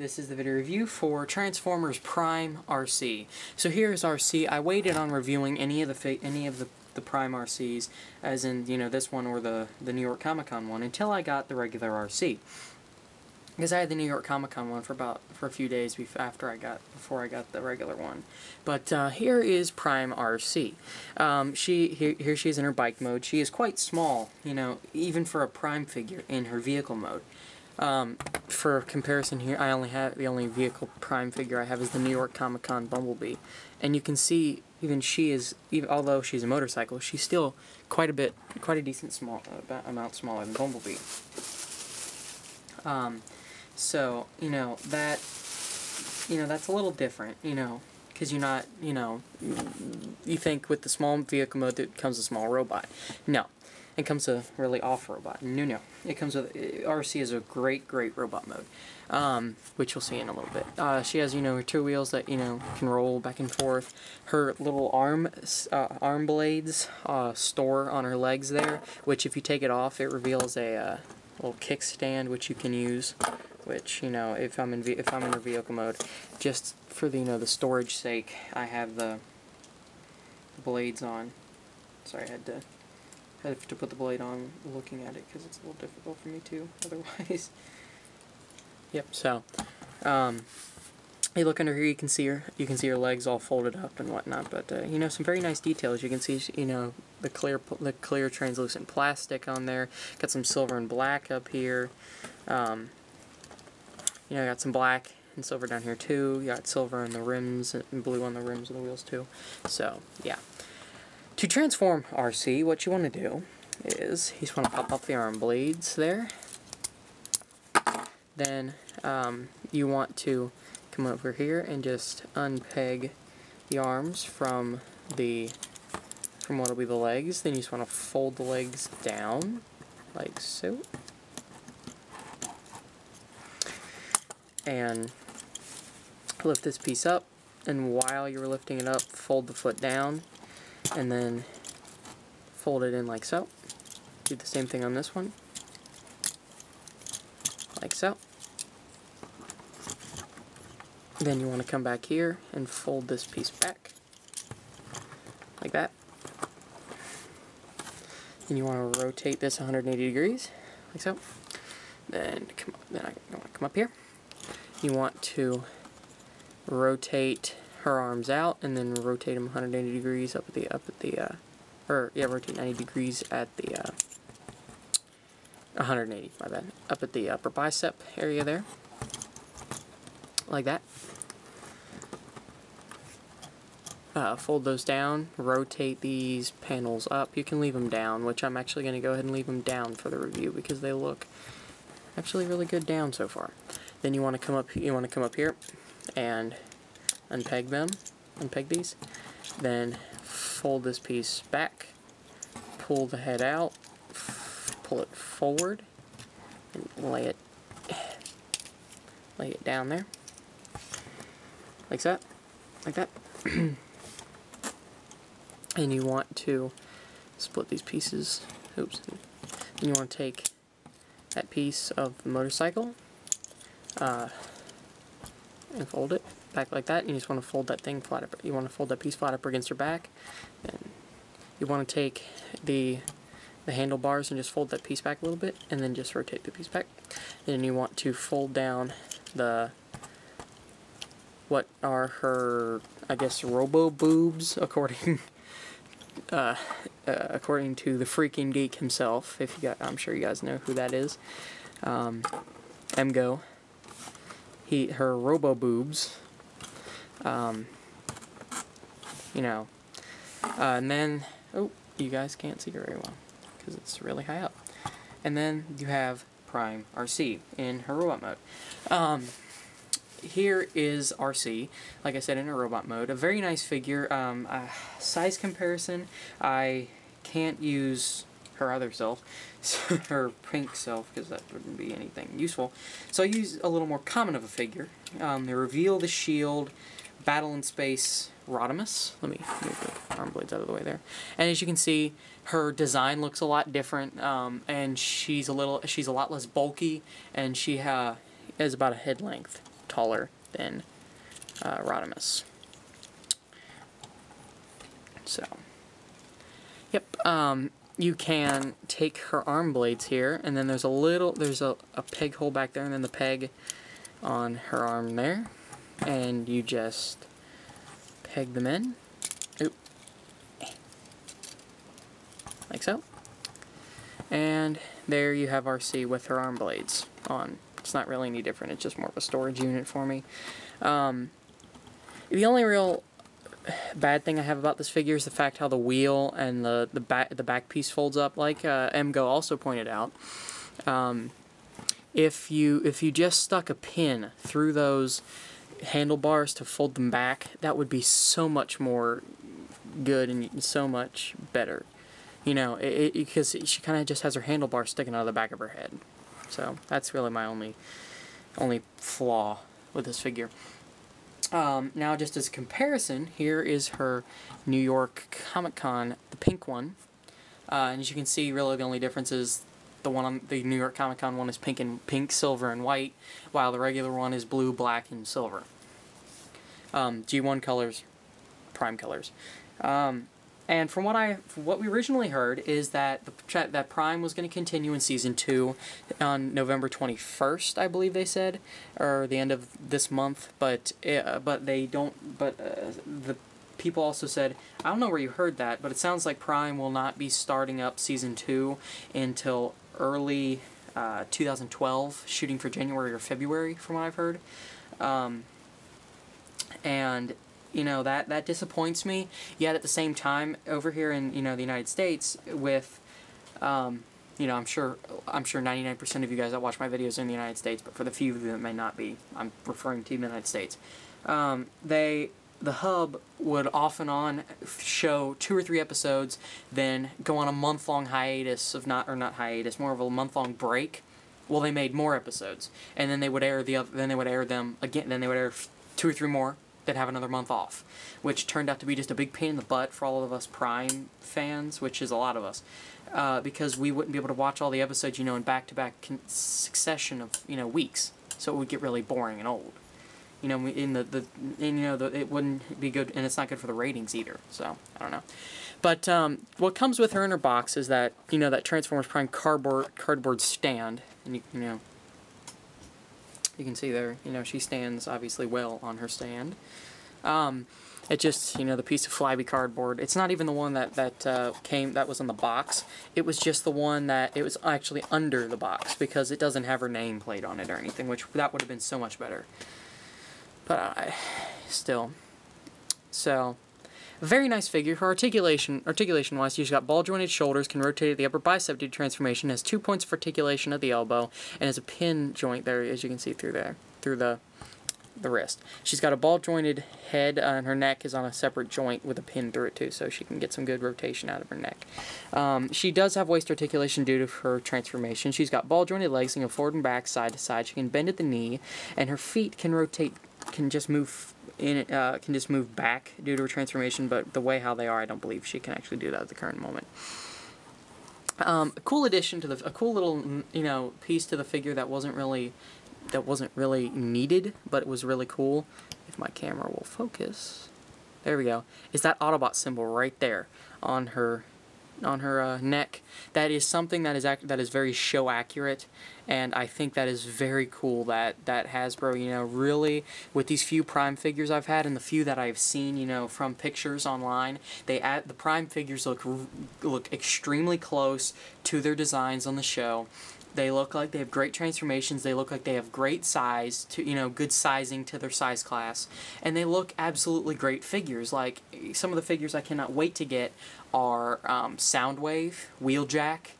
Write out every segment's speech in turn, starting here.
this is the video review for Transformers Prime Arcee. So here's Arcee. I waited on reviewing any of the Prime Arcees, as in, you know, this one or the New York Comic Con one, until I got the regular Arcee. Because I had the New York Comic Con one for a few days before I got the regular one. But here is Prime Arcee. Here she is in her bike mode. She is quite small, you know, even for a Prime figure in her vehicle mode. For comparison here, the only vehicle Prime figure I have is the New York Comic Con Bumblebee, and you can see although she's a motorcycle, she's still quite a decent amount smaller than Bumblebee. So that's a little different, because you're not, you think with the small vehicle mode that comes a small robot. No. It comes a really off robot. No. It comes with Arcee is a great robot mode, which you'll see in a little bit. She has her two wheels that can roll back and forth. Her little arm blades store on her legs there, which if you take it off, it reveals a little kickstand which you can use. Which if I'm in her vehicle mode, just for the storage sake, I have the blades on. Sorry, I had to put the blade on looking at it because it's a little difficult for me too otherwise. Yep, so you look under here, you can see her legs all folded up and whatnot, but some very nice details. You can see the clear translucent plastic on there. Got some silver and black up here. Got some black and silver down here too. You got silver on the rims and blue on the rims of the wheels too. So yeah. To transform Arcee, what you want to do is you just want to pop up the arm blades there. Then you want to come over here and just unpeg the arms from what will be the legs. Then you just want to fold the legs down like so. And lift this piece up, and while you're lifting it up, fold the foot down, and then fold it in like so. Do the same thing on this one, like so. Then you want to come back here and fold this piece back, like that. Then you want to rotate this 180 degrees, like so. Then I want to come up here. You want to rotate her arms out, and then rotate them 180 degrees rotate 90 degrees at the 180, my bad, up at the upper bicep area there, like that. Fold those down, rotate these panels up. You can leave them down, which I'm actually going to go ahead and leave them down for the review because they look actually really good down so far. Then you want to come up. Here and unpeg these. Then fold this piece back, pull the head out, pull it forward, and lay it down there, like that. And you want to split these pieces. Oops. And you want to take that piece of the motorcycle. And fold it back like that, and you just want to fold that thing flat up. You want to fold that piece flat up against your back, and you want to take the handlebars and just fold that piece back a little bit, and then just rotate the piece back. Then you want to fold down what are her, I guess, robo boobs, according to the freaking geek himself. I'm sure you guys know who that is. Emgo. Her robo boobs, and then, you guys can't see her very well because it's really high up. And then you have Prime Arcee in her robot mode. Here is Arcee, like I said, in her robot mode. A very nice figure. Size comparison, I can't use her other self, her pink self, because that wouldn't be anything useful. So I use a little more common of a figure. They reveal the shield, battle in space, Rodimus. Let me move the arm blades out of the way there. And as you can see, her design looks a lot different, and she's a lot less bulky, and she is about a head length. taller than Rodimus. So, yep. You can take her arm blades here, and then there's a peg hole back there, and then the peg on her arm there, and you just peg them in. Oop. Like so. And there you have Arcee with her arm blades on. It's not really any different, it's just more of a storage unit for me. The only real bad thing I have about this figure is the fact how the wheel and the back piece folds up, like MGO also pointed out. If you just stuck a pin through those handlebars to fold them back, that would be so much more good and so much better. You know, because she kind of just has her handlebar sticking out of the back of her head. So that's really my only flaw with this figure. Now, just as a comparison, here is her New York Comic Con, the pink one. And as you can see, really the only difference is the one on the New York Comic Con one is pink, silver, and white, while the regular one is blue, black, and silver. G1 colors, prime colors. And from what we originally heard is that that Prime was going to continue in Season 2 on November 21st, I believe they said, or the end of this month. But they don't. But the people also said, I don't know where you heard that, but it sounds like Prime will not be starting up Season 2 until early 2012, shooting for January or February, from what I've heard. And you know, that disappoints me. Yet at the same time, over here in, you know, the United States, with you know, I'm sure 99% of you guys that watch my videos are in the United States, but for the few of you that may not be, I'm referring to the United States. The hub would off and on show 2 or 3 episodes, then go on a month-long hiatus not hiatus, more of a month-long break. Well, they made more episodes, and then they would air them again. Then they would air 2 or 3 more. They'd have another month off, which turned out to be just a big pain in the butt for all of us Prime fans, which is a lot of us, because we wouldn't be able to watch all the episodes, you know, in back-to-back succession of, you know, weeks, so it would get really boring and old. You know, it wouldn't be good, and it's not good for the ratings either. So I don't know, but what comes with her in her box is that, you know, that Transformers Prime cardboard stand, and you know. You can see there, you know, she stands obviously well on her stand. It just, you know, the piece of Flyby cardboard. It's not even the one that was on the box. It was just the one that it was actually under the box, because it doesn't have her nameplate on it or anything, which that would have been so much better. But still, so. A very nice figure. Her articulation-wise, she's got ball-jointed shoulders, can rotate at the upper bicep due to transformation, has 2 points of articulation at the elbow, and has a pin joint there, as you can see through the wrist. She's got a ball-jointed head, and her neck is on a separate joint with a pin through it too, so she can get some good rotation out of her neck. She does have waist articulation due to her transformation. She's got ball-jointed legs and go forward and back, side to side. She can bend at the knee, and her feet can rotate, can just move back due to her transformation, but the way how they are, I don't believe she can actually do that at the current moment. A cool addition to a cool little, you know, piece to the figure that wasn't really needed, but it was really cool. If my camera will focus, there we go. Is that Autobot symbol right there on her neck? That is something that is very show accurate, and I think that is very cool that Hasbro, you know, really, with these few Prime figures I've had and the few that I've seen, you know, from pictures online, the Prime figures look extremely close to their designs on the show. They look like they have great transformations. They look like they have great size, to, you know, good sizing to their size class. And they look absolutely great figures. Like, some of the figures I cannot wait to get are Soundwave, Wheeljack,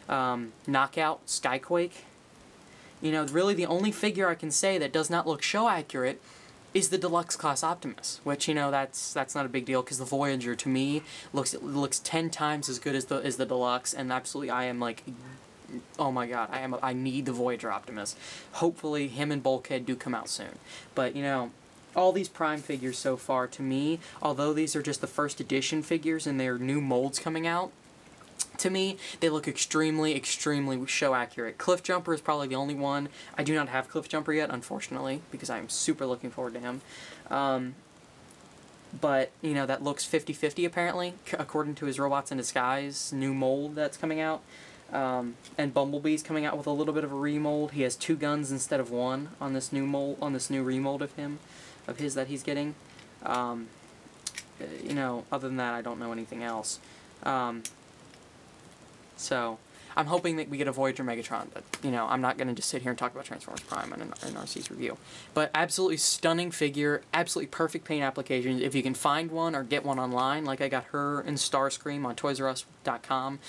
Knockout, Skyquake. You know, really the only figure I can say that does not look show accurate is the Deluxe Class Optimus, which, you know, that's not a big deal, because the Voyager, to me, looks 10 times as good as the Deluxe, and absolutely I am like, oh my god, I need the Voyager Optimus. Hopefully him and Bulkhead do come out soon. But, you know, all these Prime figures so far, to me, although these are just the first edition figures and they're new molds coming out, to me, they look extremely, extremely show accurate. Cliff Jumper is probably the only one. I do not have Cliff Jumper yet, unfortunately, because I'm super looking forward to him. But, you know, that looks 50-50 apparently, according to his Robots in Disguise new mold that's coming out. And Bumblebee's coming out with a little bit of a remold. He has 2 guns instead of 1 on this new mold, on this new remold of his that he's getting. You know, other than that, I don't know anything else. So, I'm hoping that we get a Voyager Megatron, but, you know, I'm not going to just sit here and talk about Transformers Prime in Arcee's review. But absolutely stunning figure, absolutely perfect paint applications. If you can find one or get one online, like I got her in Starscream on ToysRUs.com,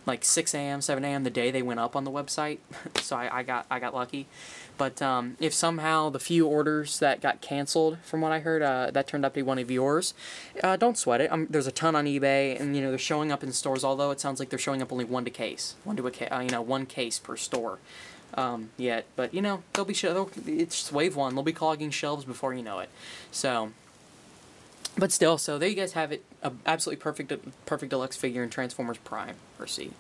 like 6 a.m., 7 a.m. the day they went up on the website, so I got lucky. But if somehow the few orders that got canceled, from what I heard, that turned out to be one of yours, don't sweat it. There's a ton on eBay, and you know they're showing up in stores. Although it sounds like they're showing up only one case per store. Yet, but you know they'll be it's wave 1. They'll be clogging shelves before you know it. So. But still, so there you guys have it. Absolutely perfect deluxe figure in Transformers Prime, Arcee.